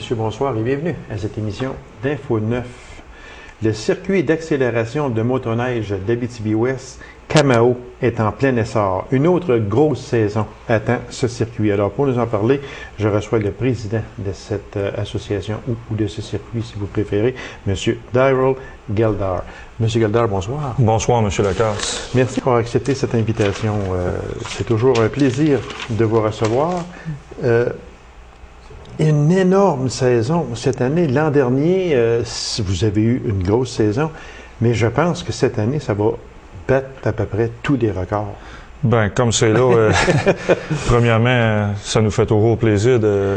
monsieur, bonsoir et bienvenue à cette émission d'Info 9. Le circuit d'accélération de motoneige d'Abitibi-Ouest, Camao, est en plein essor. Une autre grosse saison attend ce circuit. Alors, pour nous en parler, je reçois le président de cette association ou de ce circuit, si vous préférez, monsieur Daryl Geldar. Monsieur Geldar, bonsoir. Bonsoir, monsieur Lacasse. Merci d'avoir accepté cette invitation. C'est toujours un plaisir de vous recevoir. Une énorme saison cette année. L'an dernier, vous avez eu une grosse saison, mais je pense que cette année, ça va battre à peu près tous les records. Bien, comme c'est là, premièrement, ça nous fait toujours plaisir de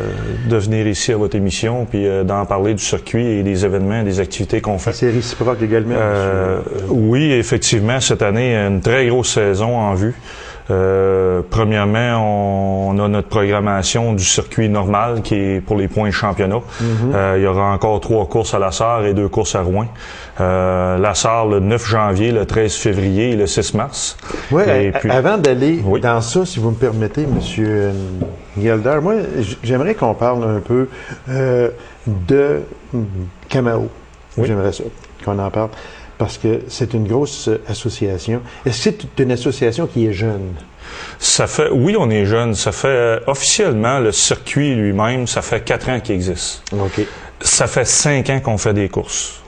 venir ici à votre émission puis d'en parler du circuit et des événements, des activités qu'on fait. C'est réciproque également. Oui, effectivement, cette année, une très grosse saison en vue. Premièrement, on a notre programmation du circuit normal qui est pour les points de championnat. Il y aura encore 3 courses à La Sarre et 2 courses à Rouyn. La Sarre le 9 janvier, le 13 février et le 6 mars. Oui, avant d'aller dans ça, si vous me permettez, monsieur Geldar, moi, j'aimerais qu'on parle un peu de Camao. Oui. J'aimerais ça, qu'on en parle. Parce que c'est une grosse association. Est-ce que c'est une association qui est jeune? Oui, on est jeune. Ça fait, officiellement, le circuit lui-même, ça fait 4 ans qu'il existe. OK. Ça fait 5 ans qu'on fait des courses.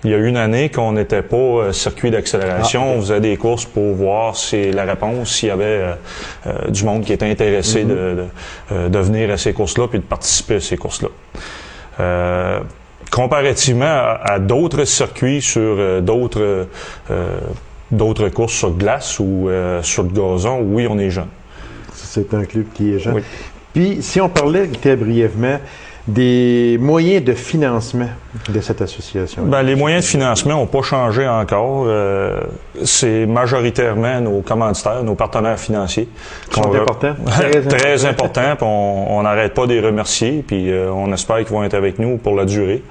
Il y a une année qu'on n'était pas circuit d'accélération. On faisait des courses pour voir si la réponse, s'il y avait du monde qui était intéressé de venir à ces courses-là puis de participer à ces courses-là. Comparativement à d'autres circuits sur d'autres courses sur glace ou sur le gazon, oui, on est jeune. C'est un club qui est jeune. Oui. Puis, si on parlait très brièvement des moyens de financement de cette association. Bien, les moyens de financement n'ont pas changé encore. C'est majoritairement nos commanditaires, nos partenaires financiers. Qui sont importants. Très importants. On n'arrête pas de les remercier. Puis on espère qu'ils vont être avec nous pour la durée.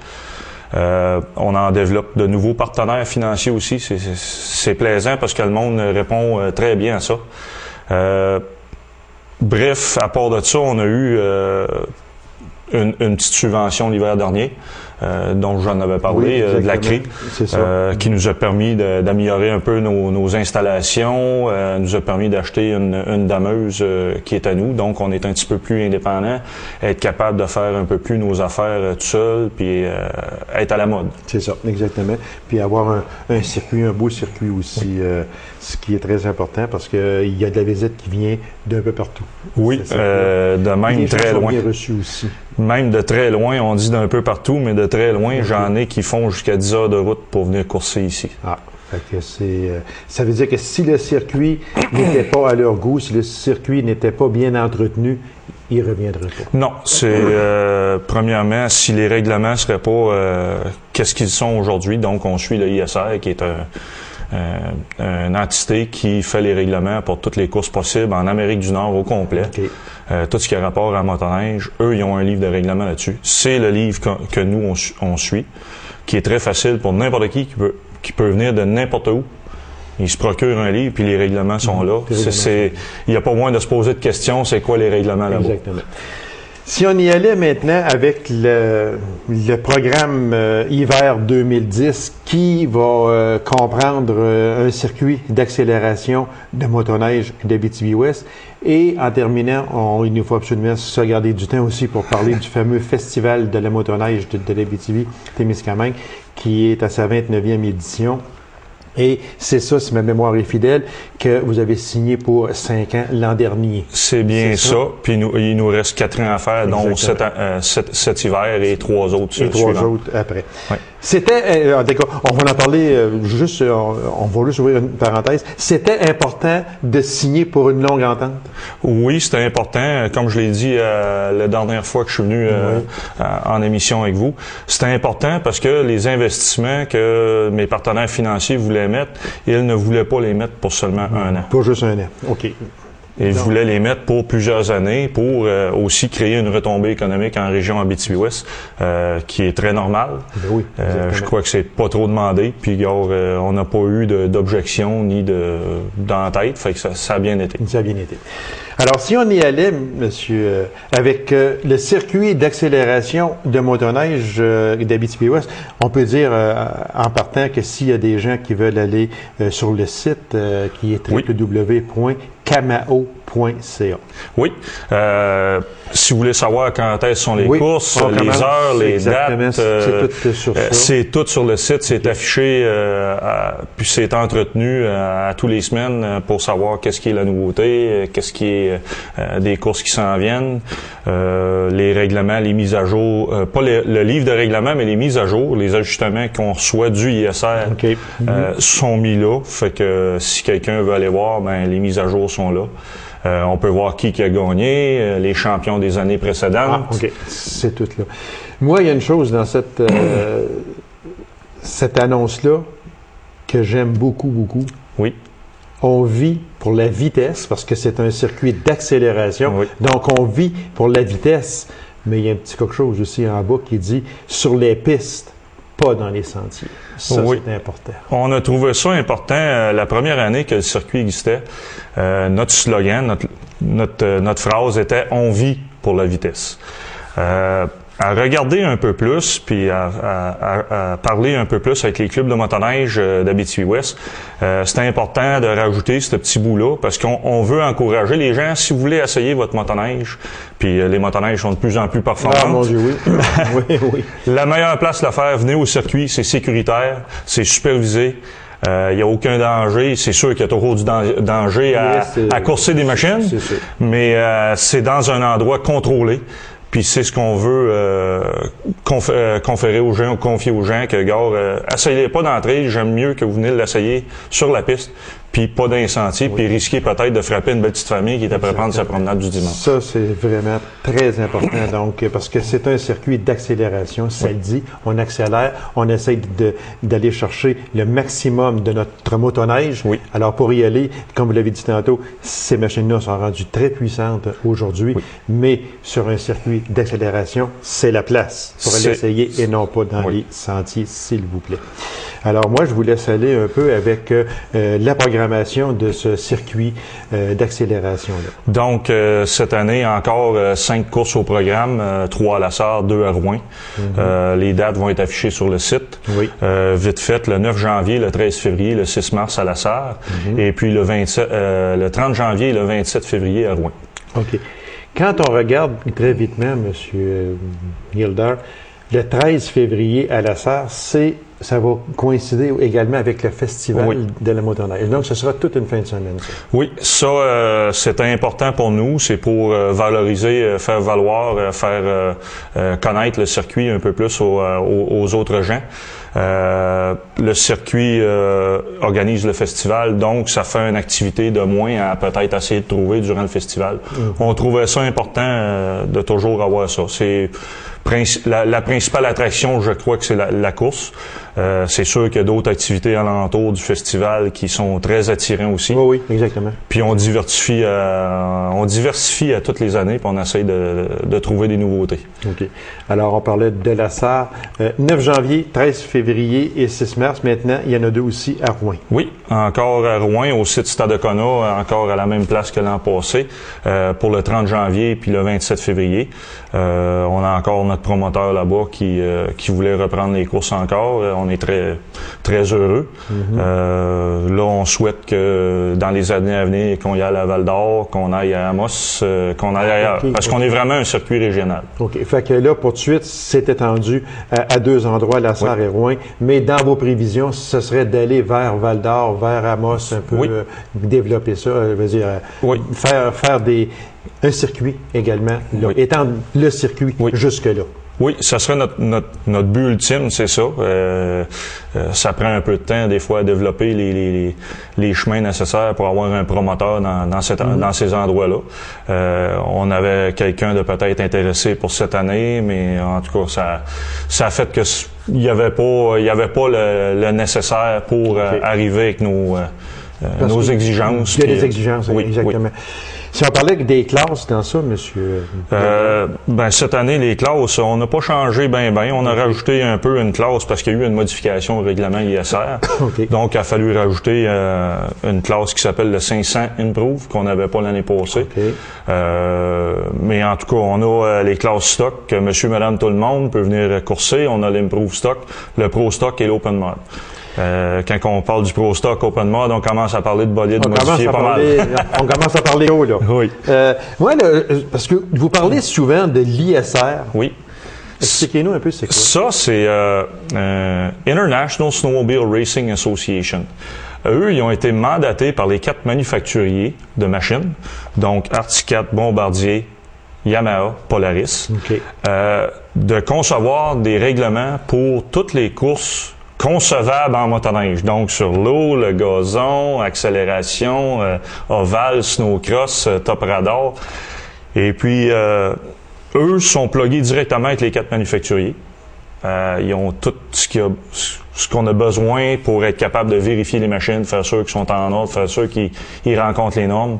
On en développe de nouveaux partenaires financiers aussi. C'est plaisant parce que le monde répond très bien à ça. Bref, à part de ça, on a eu une petite subvention l'hiver dernier, dont j'en avais parlé, de la CRI, qui nous a permis d'améliorer un peu nos installations, nous a permis d'acheter une dameuse qui est à nous, donc on est un petit peu plus indépendant, être capable de faire un peu plus nos affaires tout seul, puis être à la mode. C'est ça, exactement. Puis avoir un circuit, un beau circuit aussi, ce qui est très important parce qu'il y a de la visite qui vient d'un peu partout. Oui, de même très loin. Bien reçu aussi. Même de très loin, on dit d'un peu partout, mais de très loin, j'en ai qui font jusqu'à 10 heures de route pour venir courser ici. Ah, fait que ça veut dire que si le circuit n'était pas à leur goût, si le circuit n'était pas bien entretenu, ils ne reviendraient pas. Non, c'est premièrement, si les règlements ne seraient pas qu'est-ce qu'ils sont aujourd'hui, donc on suit le ISR qui est une entité qui fait les règlements pour toutes les courses possibles en Amérique du Nord au complet. Okay. Tout ce qui a rapport à motoneige, eux, ils ont un livre de règlement là-dessus. C'est le livre que nous, on suit, qui est très facile pour n'importe qui peut venir de n'importe où. Il se procure un livre, puis les règlements sont là. Il n'y a pas moins de se poser de questions, c'est quoi les règlements là-bas. Exactement. Si on y allait maintenant avec le programme hiver 2010 qui va comprendre un circuit d'accélération de motoneige d'Abitibi-Ouest et en terminant, il nous faut absolument se garder du temps aussi pour parler du fameux festival de la motoneige de l'Abitibi-Témiscamingue qui est à sa 29e édition. Et c'est ça, si ma mémoire est fidèle, que vous avez signé pour 5 ans l'an dernier. C'est bien ça. Puis il nous reste 4 ans à faire, dont cet hiver et 3 autres suivants. Et 3 autres après. Oui. C'était, on va en parler juste, on va juste ouvrir une parenthèse. C'était important de signer pour une longue entente? Oui, c'était important. Comme je l'ai dit la dernière fois que je suis venu en émission avec vous, c'était important parce que les investissements que mes partenaires financiers voulaient mettre, ils ne voulaient pas les mettre pour seulement 1 an. Pas juste 1 an, OK. Ils voulaient les mettre pour plusieurs années pour aussi créer une retombée économique en région Abitibi-Ouest qui est très normale. Oui, je crois que c'est pas trop demandé. Puis on n'a pas eu d'objection ni d'entête. Fait que ça a bien été. Ça a bien été. Alors, si on y allait, monsieur, avec le circuit d'accélération de motoneige d'Abitibi-Ouest, on peut dire en partant que s'il y a des gens qui veulent aller sur le site qui est www.camao.ca. Oui. Si vous voulez savoir quand est-ce sont les courses, les heures, les dates, c'est tout sur le site, c'est affiché, puis c'est entretenu à tous les semaines pour savoir qu'est-ce qui est la nouveauté, qu'est-ce qui est des courses qui s'en viennent, les règlements, les mises à jour, pas le livre de règlement, mais les mises à jour, les ajustements qu'on reçoit du ISR sont mis là. Fait que si quelqu'un veut aller voir, ben les mises à jour sont là. On peut voir qui a gagné, les champions des années précédentes. Ah, OK. C'est tout là. Moi, il y a une chose dans cette annonce-là que j'aime beaucoup, beaucoup. Oui. On vit pour la vitesse, parce que c'est un circuit d'accélération. Oui. Donc, on vit pour la vitesse. Mais il y a un petit quelque chose aussi en bas qui dit « sur les pistes ». Pas dans les sentiers. Ça, c'est important. On a trouvé ça important la première année que le circuit existait. Notre slogan, notre phrase était « On vit pour la vitesse ». À regarder un peu plus, puis à parler un peu plus avec les clubs de motoneige d'Abitibi-Ouest, c'est important de rajouter ce petit bout-là, parce qu'on veut encourager les gens, si vous voulez essayer votre motoneige, puis les motoneiges sont de plus en plus performantes. Ah, mon Dieu, oui. Oui. La meilleure place de le faire, venez au circuit, c'est sécuritaire, c'est supervisé. Il n'y a aucun danger. C'est sûr qu'il y a toujours du danger à courser des machines, mais c'est dans un endroit contrôlé. Puis c'est ce qu'on veut conférer aux gens ou confier aux gens que, gars, essayez pas d'entrer, j'aime mieux que vous venez l'essayer sur la piste, puis pas dans les sentiers, puis risquer peut-être de frapper une belle petite famille qui est après prendre sa promenade du dimanche. Ça, c'est vraiment très important, donc, parce que c'est un circuit d'accélération, ça le dit, on accélère, on essaie d'aller chercher le maximum de notre motoneige. Oui. Alors, pour y aller, comme vous l'avez dit tantôt, ces machines-là sont rendues très puissantes aujourd'hui, mais sur un circuit d'accélération, c'est la place pour aller essayer et non pas dans les sentiers, s'il vous plaît. Alors moi, je vous laisse aller un peu avec la programmation de ce circuit d'accélération-là. Donc, cette année, encore 5 courses au programme, 3 à La Sarre, 2 à Rouyn. Les dates vont être affichées sur le site. Oui. Vite fait, le 9 janvier, le 13 février, le 6 mars à La Sarre, et puis le 30 janvier et le 27 février à Rouyn. OK. Quand on regarde très vitement, M. Gilder, le 13 février à La Sarre, ça va coïncider également avec le festival de la motoneige. Donc, ce sera toute une fin de semaine. Ça. Oui, ça, c'est important pour nous. C'est pour valoriser, faire valoir, faire connaître le circuit un peu plus aux autres gens. Le circuit organise le festival, donc ça fait une activité de moins à peut-être essayer de trouver durant le festival. On trouvait ça important de toujours avoir ça. C'est la principale attraction, je crois que c'est la course. C'est sûr qu'il y a d'autres activités alentour du festival qui sont très attirants aussi. Oui, exactement. Puis on diversifie à toutes les années, puis on essaye de trouver des nouveautés. OK. Alors, on parlait de La Sarre. 9 janvier, 13 février et 6 mars. Maintenant, il y en a 2 aussi à Rouyn. Oui, encore à Rouyn, au site Stade Ocona, encore à la même place que l'an passé, pour le 30 janvier puis le 27 février. On a encore notre promoteur là-bas qui voulait reprendre les courses encore. On est très, très heureux. Là, on souhaite que dans les années à venir, qu'on y aille à Val-d'Or, qu'on aille à Amos, qu'on aille ailleurs. Parce qu'on est vraiment un circuit régional. OK. Fait que là, pour tout de suite, c'est étendu à 2 endroits, La Sarre et Rouyn. Mais dans vos prévisions, ce serait d'aller vers Val-d'Or, vers Amos, un peu développer ça, je veux dire, faire un circuit également, là, étendre le circuit jusque-là. Oui, ça serait notre but ultime, c'est ça. Ça prend un peu de temps, des fois, à développer les chemins nécessaires pour avoir un promoteur dans ces endroits-là. On avait quelqu'un de peut-être intéressé pour cette année, mais en tout cas, ça a fait que il y avait pas le nécessaire pour arriver avec nos exigences. Il y a des exigences, exactement. Si on parlait des classes dans ça, monsieur? Cette année, les classes, on n'a pas changé bien. On a rajouté un peu une classe parce qu'il y a eu une modification au règlement ISR. Okay. Donc, il a fallu rajouter une classe qui s'appelle le 500 Improve, qu'on n'avait pas l'année passée. Okay. Mais en tout cas, on a les classes stock, que monsieur, madame, tout le monde peut venir courser. On a l'Improve stock, le Pro stock et l'Open Mod. Quand on parle du Pro Stock Open Mod, on commence à parler de bolides modifiés pas mal. On commence à parler haut, là. Oui. Parce que vous parlez souvent de l'ISR. Oui. Expliquez-nous un peu c'est quoi. Ça, c'est International Snowmobile Racing Association. Eux, ils ont été mandatés par les 4 manufacturiers de machines, donc Articat, Bombardier, Yamaha, Polaris, de concevoir des règlements pour toutes les courses concevables en motoneige. Donc, sur l'eau, le gazon, accélération, ovale, snowcross, top radar. Et puis, eux sont plugués directement avec les 4 manufacturiers. Ils ont tout ce qu'on a besoin pour être capable de vérifier les machines, faire sûr qu'ils sont en ordre, faire sûr qu'ils rencontrent les normes.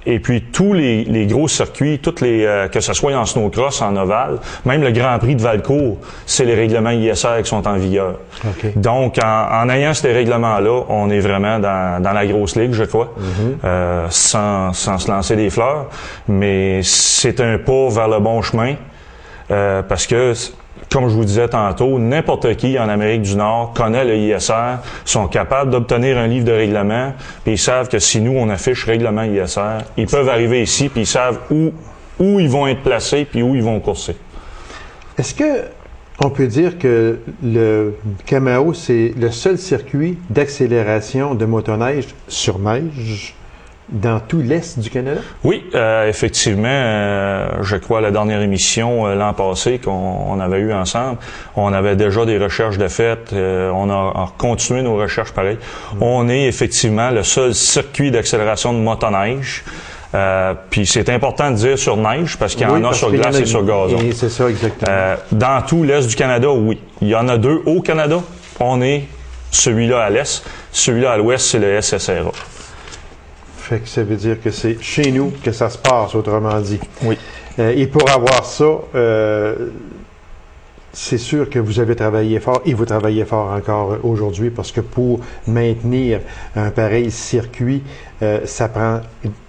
Et puis tous les gros circuits, que ce soit en snowcross, en ovale, même le Grand Prix de Valcourt, c'est les règlements ISR qui sont en vigueur. Okay. Donc en ayant ces règlements-là, on est vraiment dans la grosse ligue, je crois, sans se lancer des fleurs. Mais c'est un pas vers le bon chemin parce que comme je vous disais tantôt, n'importe qui en Amérique du Nord connaît le ISR, sont capables d'obtenir un livre de règlement, puis ils savent que si nous, on affiche règlement ISR, ils peuvent arriver ici, puis ils savent où ils vont être placés, puis où ils vont courser. Est-ce que on peut dire que le Camao, c'est le seul circuit d'accélération de motoneige sur neige dans tout l'Est du Canada? Oui, effectivement, je crois à la dernière émission l'an passé qu'on avait eu ensemble, on avait déjà des recherches de fait, on a continué nos recherches pareil. On est effectivement le seul circuit d'accélération de motoneige. Puis c'est important de dire sur neige parce qu'il y en a sur glace et sur gazon. C'est ça, exactement. Dans tout l'Est du Canada, oui. Il y en a 2 au Canada. On est celui-là à l'Est. Celui-là à l'Ouest, c'est le SSRA. Fait que ça veut dire que c'est chez nous que ça se passe, autrement dit. Oui. Et pour avoir ça, c'est sûr que vous avez travaillé fort et vous travaillez fort encore aujourd'hui parce que pour maintenir un pareil circuit, ça prend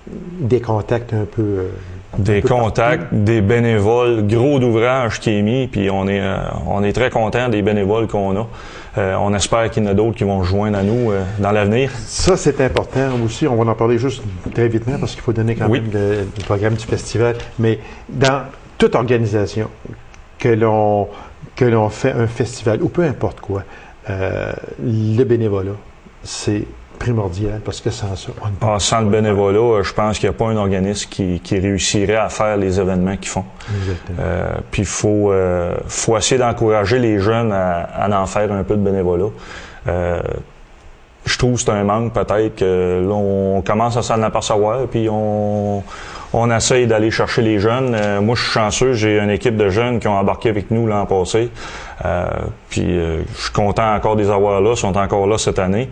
des contacts un peu... des contacts, des bénévoles, gros d'ouvrage qui est mis, puis on est très content des bénévoles qu'on a. On espère qu'il y en a d'autres qui vont se joindre à nous dans l'avenir. Ça, c'est important aussi. On va en parler juste très vite parce qu'il faut donner quand même le programme du festival. Mais dans toute organisation que l'on fait un festival, ou peu importe quoi, le bénévolat, c'est primordial parce que sans ça, on ne peut pas. Sans le bénévolat, je pense qu'il n'y a pas un organisme qui réussirait à faire les événements qu'ils font. Puis il faut essayer d'encourager les jeunes à en faire un peu de bénévolat. Je trouve que c'est un manque peut-être que là, on commence à s'en apercevoir, puis on essaye d'aller chercher les jeunes. Moi, je suis chanceux, j'ai une équipe de jeunes qui ont embarqué avec nous l'an passé. Puis je suis content encore de les avoir là, ils sont encore là cette année.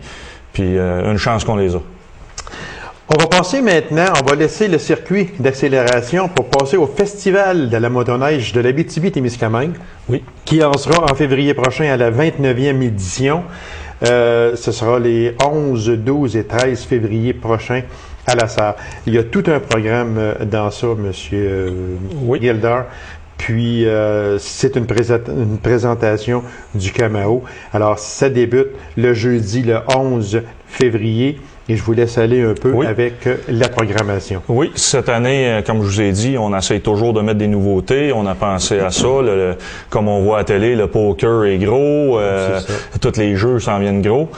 Puis une chance qu'on les a. On va passer maintenant, on va laisser le circuit d'accélération pour passer au Festival de la motoneige de l'Abitibi-Témiscamingue, qui lancera en février prochain à la 29e édition. Ce sera les 11, 12 et 13 février prochains à la Sarre. Il y a tout un programme dans ça, M. Gildar. Puis, c'est une présentation du Camao. Alors, ça débute le jeudi, le 11 février. Et je vous laisse aller un peu avec la programmation. Oui, cette année, comme je vous ai dit, on essaye toujours de mettre des nouveautés. On a pensé à ça. Comme on voit à la télé, le poker est gros. Tous les jeux s'en viennent gros.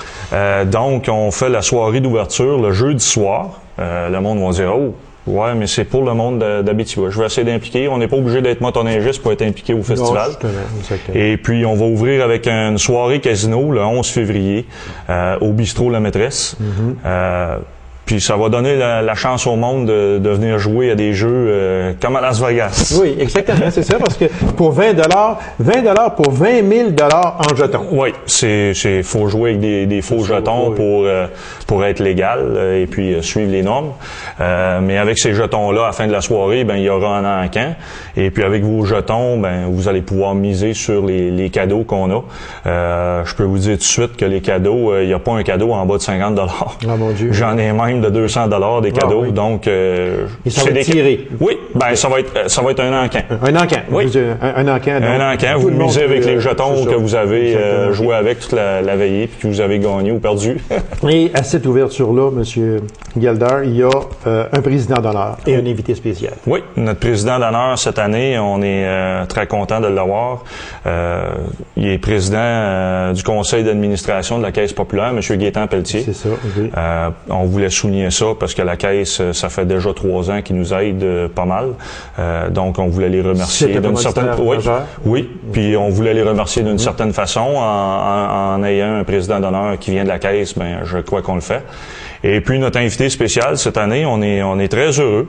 Donc, on fait la soirée d'ouverture le jeudi soir. Le monde va dire « Oh! » Ouais, mais c'est pour le monde d'Abitibi. Je vais essayer d'impliquer. On n'est pas obligé d'être motoneigiste pour être impliqué au festival. Non, et puis, on va ouvrir avec une soirée casino le 11 février au bistrot La Maîtresse. Puis ça va donner la chance au monde de venir jouer à des jeux comme à Las Vegas. Oui, exactement, c'est ça, parce que pour 20 pour 20 000 en jetons. Oui, faut jouer avec des faux jetons pour être légal et puis suivre les normes. Mais avec ces jetons-là, à la fin de la soirée, ben il y aura un encan. Et puis avec vos jetons, ben vous allez pouvoir miser sur les cadeaux qu'on a. Je peux vous dire tout de suite que les cadeaux, il n'y a pas un cadeau en bas de 50 $. Ah mon Dieu. J'en ai même de 200 $ des cadeaux. Oui. Donc ça va tirer. Oui, ben ça va être un encan. Un encan. Oui. Un encan. Un encan. Vous misez avec les jetons que vous avez joué avec toute la veillée puis que vous avez gagné ou perdu. Et à cette ouverture-là, M. Gelder, il y a un président d'honneur et un invité spécial. Oui, notre président d'honneur cette année, on est très content de l'avoir. Il est président du conseil d'administration de la Caisse populaire, M. Gaétan Pelletier. C'est ça, oui. On voulait souligner ça parce que la Caisse, ça fait déjà 3 ans qu'ils nous aident pas mal. Donc, on voulait les remercier d'une certaine... Oui, puis on voulait les remercier d'une certaine façon en ayant un président d'honneur qui vient de la Caisse, ben je crois qu'on le fait. Et puis, notre invité spécial cette année, on est très heureux.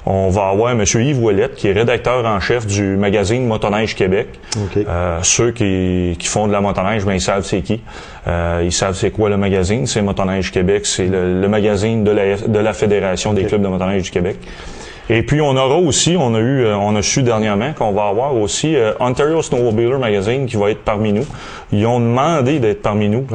On va avoir M. Yves Ouellette, qui est rédacteur en chef du magazine Motoneige Québec. Okay. Ceux qui font de la motoneige, ben ils savent c'est qui. Ils savent c'est quoi le magazine. C'est Motoneige Québec. C'est le magazine de la Fédération des clubs de motoneige du Québec. Et puis on a su dernièrement qu'on va avoir aussi Ontario Snowmobiler Magazine qui va être parmi nous. Ils ont demandé d'être parmi nous.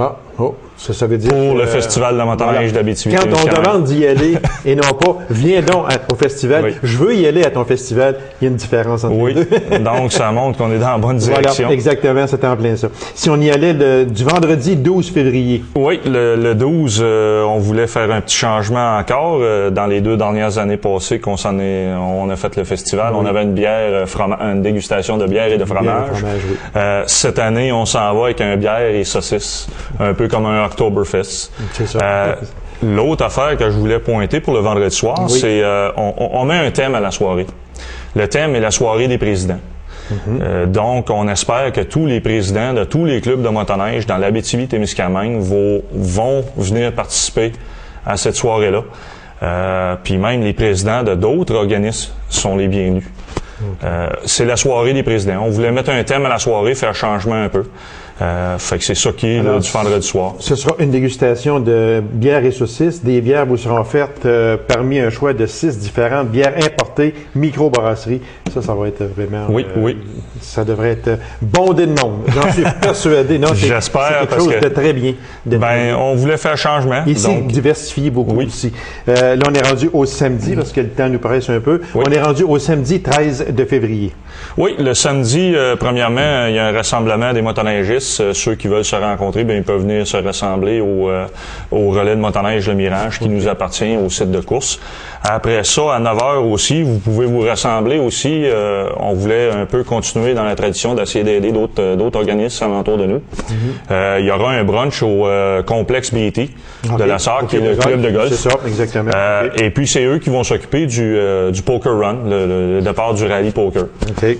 Ça veut dire pour le festival de la motoneige d'Abitibi. Quand on demande d'y aller et non pas viens donc au festival, oui. Je veux y aller à ton festival, il y a une différence entre les deux. Donc ça montre qu'on est dans la bonne direction. Voilà, exactement, c'est en plein ça. Si on y allait du vendredi 12 février. Oui, le 12, on voulait faire un petit changement encore. Dans les 2 dernières années passées on a fait le festival, on avait une dégustation de bière et de fromage. Cette année, on s'en va avec un bière et saucisse, un peu comme un Oktoberfest. C'est ça. L'autre affaire que je voulais pointer pour le vendredi soir, c'est on met un thème à la soirée. Le thème est la soirée des présidents. Donc, on espère que tous les présidents de tous les clubs de motoneige dans l'Abitibi-Témiscamingue vont venir participer à cette soirée-là. Puis même les présidents de d'autres organismes sont les bienvenus. C'est la soirée des présidents. On voulait mettre un thème à la soirée, faire changement un peu. Fait que c'est ça qui est là, du vendredi soir. Ce sera une dégustation de bières et saucisses. Des bières vous seront offertes parmi un choix de 6 différentes bières importées, microbrasserie. Ça va être vraiment... Oui. Ça devrait être bondé de monde. J'en suis persuadé. Non, j'espère, c'est quelque chose de très bien. On voulait faire changement. Ici, donc, diversifier beaucoup aussi. Là, on est rendu au samedi, parce que le temps nous presse un peu. Oui. On est rendu au samedi 13 de février. Oui, le samedi, premièrement, il y a un rassemblement des motoneigistes. Ceux qui veulent se rencontrer, bien, ils peuvent venir se rassembler au relais de motoneige Le Mirage qui nous appartient au site de course. Après ça, à 9h aussi, vous pouvez vous rassembler aussi. On voulait un peu continuer dans la tradition d'essayer d'aider d'autres organismes alentour de nous. Il y aura un brunch au complexe BT de la SAC, qui est le club de golf. C'est ça, exactement. Et puis, c'est eux qui vont s'occuper du poker run, le départ du rallye poker. Okay.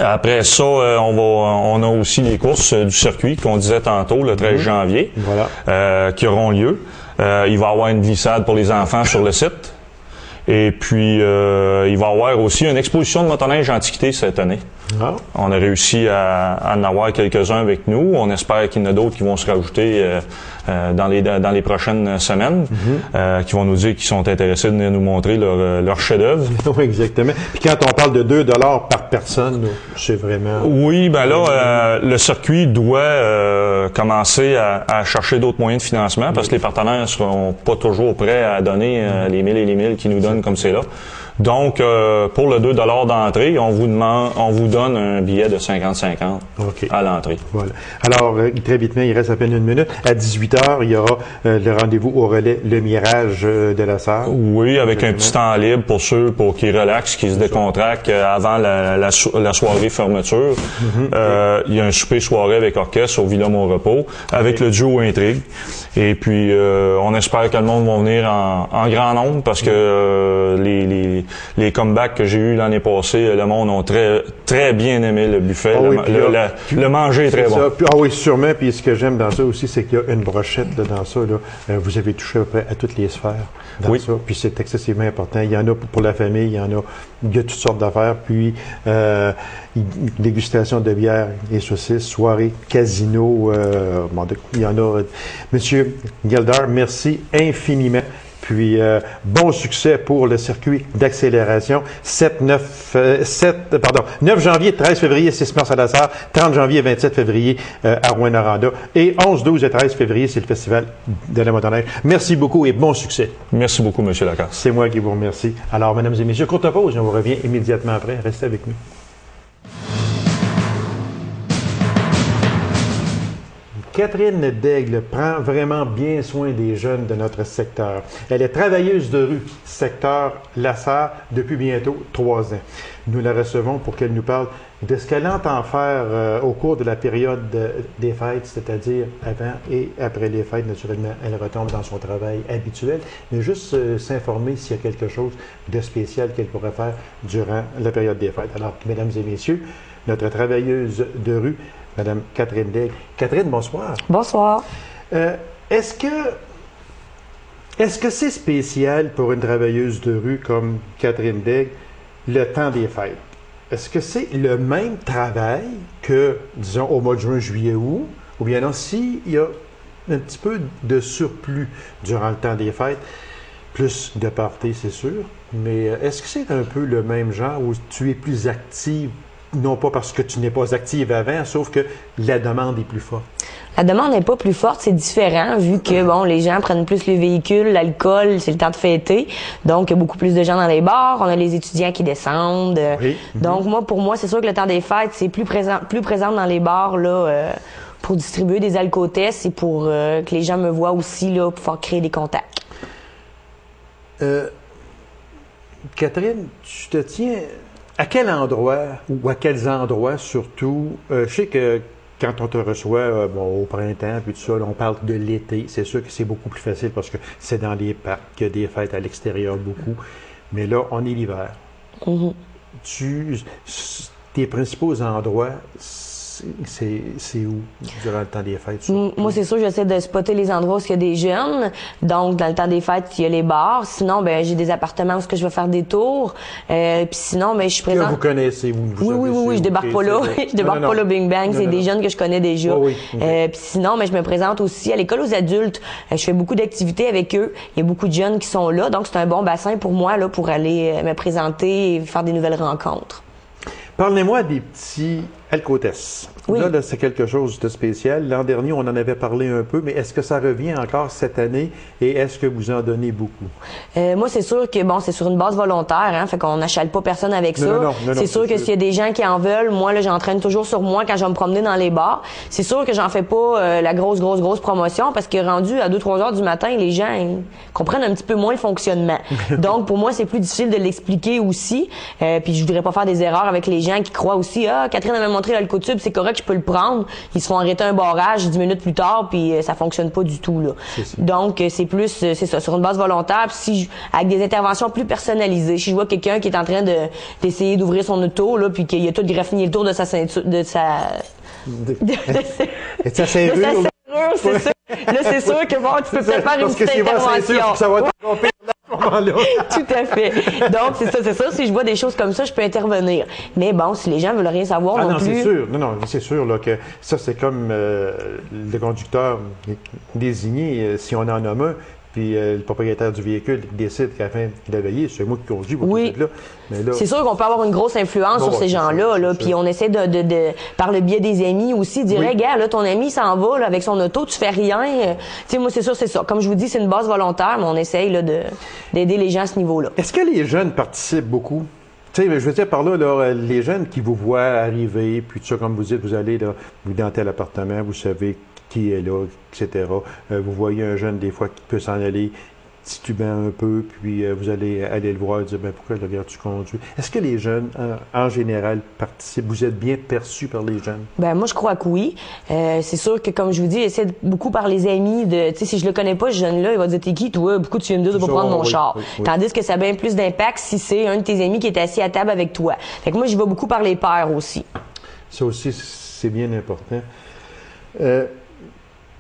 Après ça, on a aussi les courses du circuit qu'on disait tantôt, le 13 janvier, qui auront lieu. Il va y avoir une glissade pour les enfants sur le site. Et puis, il va y avoir aussi une exposition de motoneige antiquité cette année. On a réussi à en avoir quelques-uns avec nous. On espère qu'il y en a d'autres qui vont se rajouter dans les prochaines semaines, qui vont nous dire qu'ils sont intéressés de venir nous montrer leur chef-d'œuvre. Oui, exactement. Puis quand on parle de 2 $ par personne, c'est vraiment... Oui, ben là, le circuit doit commencer à chercher d'autres moyens de financement parce que les partenaires seront pas toujours prêts à donner les 1000 et les 1000 qu'ils nous donnent comme c'est là. Donc, pour le 2 $ d'entrée, on vous donne un billet de 50-50 à l'entrée. Voilà. Alors, très vite, il reste à peine 1 minute. À 18h, il y aura le rendez-vous au relais Le Mirage de la salle. Oui, avec un petit temps libre pour ceux qui relaxent, qui se décontractent avant la soirée fermeture. Il y a un souper soirée avec orchestre au Villa Mon-Repos, avec le duo Intrigue. Et puis, on espère que le monde va venir en grand nombre parce que les comebacks que j'ai eus l'année passée, le monde ont très bien aimé le buffet. Le manger est très bon. Puis, oui, sûrement. Puis ce que j'aime dans ça aussi, c'est qu'il y a une brochette là, dans ça. Là. Vous avez touché à peu près à toutes les sphères dans ça. Puis c'est excessivement important. Il y en a pour la famille, il y a toutes sortes d'affaires. Puis dégustation de bière et saucisses, soirée, casino. Il y en a. Monsieur Gildart, merci infiniment. Puis, bon succès pour le circuit d'accélération. 9 janvier, 13 février, 6 mars à la Sarre, 30 janvier, 27 février à Rouyn-Noranda. Et 11, 12 et 13 février, c'est le Festival de la motoneige. Merci beaucoup et bon succès. Merci beaucoup, M. Lacasse. C'est moi qui vous remercie. Alors, mesdames et messieurs, courte pause et on vous revient immédiatement après. Restez avec nous. Catherine Daigle prend vraiment bien soin des jeunes de notre secteur. Elle est travailleuse de rue, secteur La Sarre, depuis bientôt 3 ans. Nous la recevons pour qu'elle nous parle de ce qu'elle entend faire au cours de la période des fêtes, c'est-à-dire avant et après les fêtes. Naturellement, elle retombe dans son travail habituel, mais juste s'informer s'il y a quelque chose de spécial qu'elle pourrait faire durant la période des fêtes. Alors, mesdames et messieurs, notre travailleuse de rue, Madame Catherine Daigle. Catherine, bonsoir. Bonsoir. Est-ce que c'est spécial pour une travailleuse de rue comme Catherine Daigle, le temps des fêtes? Est-ce que c'est le même travail que, disons, au mois de juin, juillet, août? Ou bien non, s'il y a un petit peu de surplus durant le temps des fêtes, plus de parties, c'est sûr, mais est-ce que c'est un peu le même genre où tu es plus active? Non pas parce que tu n'es pas active avant, sauf que la demande est plus forte. La demande n'est pas plus forte, c'est différent, vu que, bon, les gens prennent plus le véhicule, l'alcool, c'est le temps de fêter. Donc, il y a beaucoup plus de gens dans les bars, on a les étudiants qui descendent. Oui. Donc, pour moi, c'est sûr que le temps des fêtes, c'est plus présent dans les bars, là, pour distribuer des alcotestes et pour que les gens me voient aussi, là, pour pouvoir créer des contacts. Catherine, tu te tiens... À quel endroit, ou à quels endroits surtout, je sais que quand on te reçoit au printemps, puis tout ça, là, on parle de l'été, c'est sûr que c'est beaucoup plus facile parce que c'est dans les parcs, qu'il y a des fêtes à l'extérieur beaucoup, mais là, on est l'hiver. Mm-hmm. Tes principaux endroits, c'est où durant le temps des fêtes? Surtout? Moi, c'est sûr, j'essaie de spotter les endroits où il y a des jeunes. Donc, dans le temps des fêtes, il y a les bars. Sinon, j'ai des appartements où je vais faire des tours. Puis sinon, je suis présente. Que vous connaissez, Oui, je débarque pas là. Je débarque pas là, bing bang. C'est des jeunes que je connais déjà. Oui. Puis sinon, je me présente aussi à l'école aux adultes. Je fais beaucoup d'activités avec eux. Il y a beaucoup de jeunes qui sont là. Donc, c'est un bon bassin pour moi, là, pour aller me présenter et faire des nouvelles rencontres. Parlez-moi des petits alcotests. Oui. Là, c'est quelque chose de spécial. L'an dernier, on en avait parlé un peu, mais est-ce que ça revient encore cette année et est-ce que vous en donnez beaucoup? Moi, c'est sûr que, c'est sur une base volontaire, hein, fait qu'on n'achale pas personne avec ça. Non, c'est sûr que s'il y a des gens qui en veulent, moi, là, j'entraîne toujours sur moi quand je vais me promener dans les bars. C'est sûr que j'en fais pas la grosse promotion parce que rendu à 2-3 heures du matin, les gens comprennent un petit peu moins le fonctionnement. Donc, pour moi, c'est plus difficile de l'expliquer aussi. Puis je voudrais pas faire des erreurs avec les gens qui croient aussi, Catherine avait montré l'alcotube, c'est correct, je peux le prendre. Ils se font arrêter un barrage 10 minutes plus tard, puis ça fonctionne pas du tout, là. Donc, c'est plus, c'est ça, sur une base volontaire, puis avec des interventions plus personnalisées. Si je vois quelqu'un qui est en train d'essayer d'ouvrir son auto, là, puis qu'il a tout graffiné le tour de sa ceinture, de sa serrure, c'est ça. Là, c'est sûr que tu peux peut-être faire une petite intervention. Ça va être pire à ce moment-là. Tout à fait. Donc, c'est ça. Si je vois des choses comme ça, je peux intervenir. Mais bon, si les gens veulent rien savoir non plus... c'est sûr. Non, c'est sûr là, que ça, c'est comme le conducteur désigné, si on en nomme un, puis le propriétaire du véhicule décide qu'à la fin de la veillée, c'est moi qui conduis, vous êtes là. Mais là, c'est sûr qu'on peut avoir une grosse influence sur ces gens-là, là, puis on essaie de par le biais des amis aussi, dire, regarde, là, ton ami s'en va là, avec son auto, tu fais rien. Tu sais, moi, c'est sûr, c'est ça. Comme je vous dis, c'est une base volontaire, mais on essaye là, d'aider les gens à ce niveau-là. Est-ce que les jeunes participent beaucoup? Tu sais, je veux dire par là, les jeunes qui vous voient arriver, puis tout ça, comme vous dites, vous allez là, vous dans tel appartement, vous savez qui est là, etc. Vous voyez un jeune, des fois, qui peut s'en aller. titubant un peu, puis vous allez aller le voir et dire, ben pourquoi regarde tu conduis? Est-ce que les jeunes, en général, participent? Vous êtes bien perçus par les jeunes? Ben moi, je crois que oui. C'est sûr que, comme je vous dis, j'essaie beaucoup par les amis de, tu sais, si je le connais pas, ce jeune-là, il va dire, t'es qui, toi? Pourquoi tu viens me dire de pas prendre mon char? Oui. Tandis que ça a bien plus d'impact si c'est un de tes amis qui est assis à table avec toi. Fait que moi, j'y vais beaucoup par les pairs aussi. Ça aussi, c'est bien important.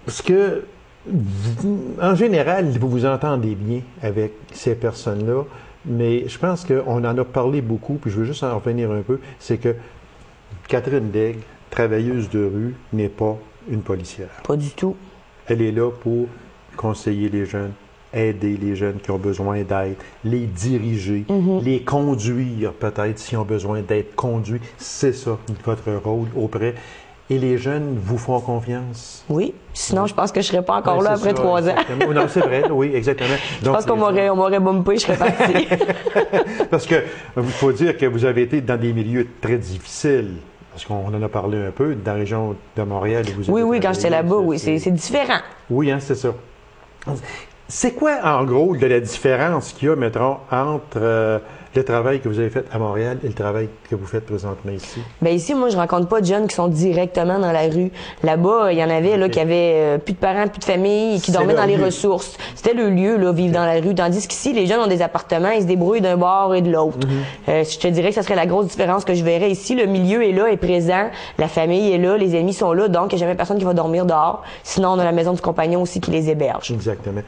Parce que, en général, vous vous entendez bien avec ces personnes-là, mais je pense qu'on en a parlé beaucoup, puis je veux juste en revenir un peu, c'est que Catherine Daigle, travailleuse de rue, n'est pas une policière. Pas du tout. Elle est là pour conseiller les jeunes, aider les jeunes qui ont besoin d'aide, les diriger, les conduire peut-être s'ils ont besoin d'être conduits. C'est ça votre rôle auprès. Et les jeunes vous font confiance? Oui. Sinon, je pense que je serais pas encore là après 3 ans. Non, c'est vrai, oui, exactement. Donc, je pense qu'on m'aurait bumpé, je serais parti. Parce que, il faut dire que vous avez été dans des milieux très difficiles. Parce qu'on en a parlé un peu, dans la région de Montréal. Oui, quand j'étais là-bas, oui, c'est différent. Oui, hein, c'est ça. C'est quoi, en gros, de la différence qu'il y a, mettons, entre le travail que vous avez fait à Montréal et le travail que vous faites présentement ici? Bien, ici, moi, je rencontre pas de jeunes qui sont directement dans la rue. Là-bas, il y en avait là, qui avaient plus de parents, plus de famille, qui dormaient dans les ressources. C'était le lieu, là, vivre dans la rue. Tandis qu'ici, les jeunes ont des appartements, ils se débrouillent d'un bord et de l'autre. Je te dirais que ça serait la grosse différence que je verrais ici. Le milieu est là, est présent, la famille est là, les amis sont là, donc il n'y a jamais personne qui va dormir dehors. Sinon, on a la maison du compagnon aussi qui les héberge. Exactement.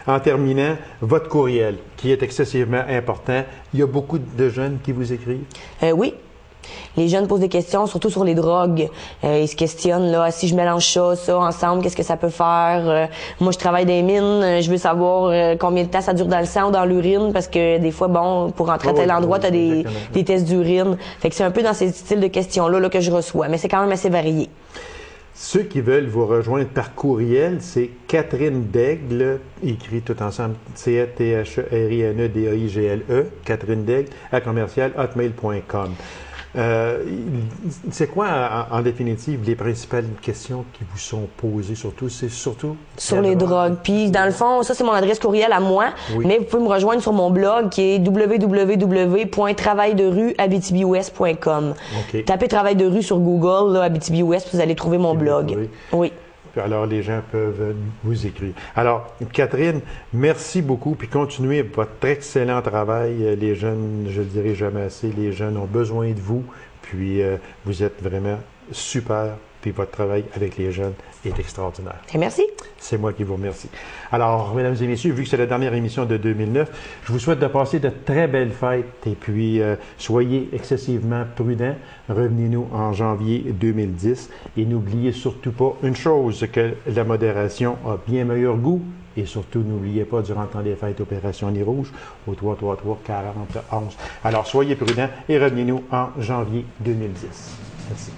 En terminant, votre courriel, qui est excessivement important, il y a beaucoup de jeunes qui vous écrivent? Oui. Les jeunes posent des questions, surtout sur les drogues. Ils se questionnent, là, si je mélange ça ensemble, qu'est-ce que ça peut faire? Moi, je travaille dans les mines, je veux savoir combien de temps ça dure dans le sang ou dans l'urine, parce que des fois, bon, pour rentrer à tel endroit, tu as des tests d'urine. Fait que c'est un peu dans ces styles de questions-là là, que je reçois, mais c'est quand même assez varié. Ceux qui veulent vous rejoindre par courriel, c'est Catherine Daigle, écrit tout ensemble, CATHERINEDAIGLE, Catherine Daigle, @hotmail.com. C'est quoi, en définitive, les principales questions qui vous sont posées, surtout? C'est surtout sur les drogues. Puis, dans le fond, ça, c'est mon adresse courriel à moi, mais vous pouvez me rejoindre sur mon blog qui est www.travailderue-abitibiouest.com. Tapez Travail de rue sur Google, là, Abitibi-Ouest, vous allez trouver mon blog. Oui. Alors, les gens peuvent vous écrire. Alors, Catherine, merci beaucoup, puis continuez votre excellent travail. Les jeunes, je ne le dirai jamais assez, les jeunes ont besoin de vous, puis vous êtes vraiment super, puis votre travail avec les jeunes est extraordinaire. Et merci. C'est moi qui vous remercie. Alors, mesdames et messieurs, vu que c'est la dernière émission de 2009, je vous souhaite de passer de très belles fêtes et puis soyez excessivement prudents. Revenez-nous en janvier 2010 et n'oubliez surtout pas une chose, que la modération a bien meilleur goût et surtout n'oubliez pas durant le temps des fêtes Opération Nez Rouge au 333-40-11. Alors, soyez prudents et revenez-nous en janvier 2010. Merci.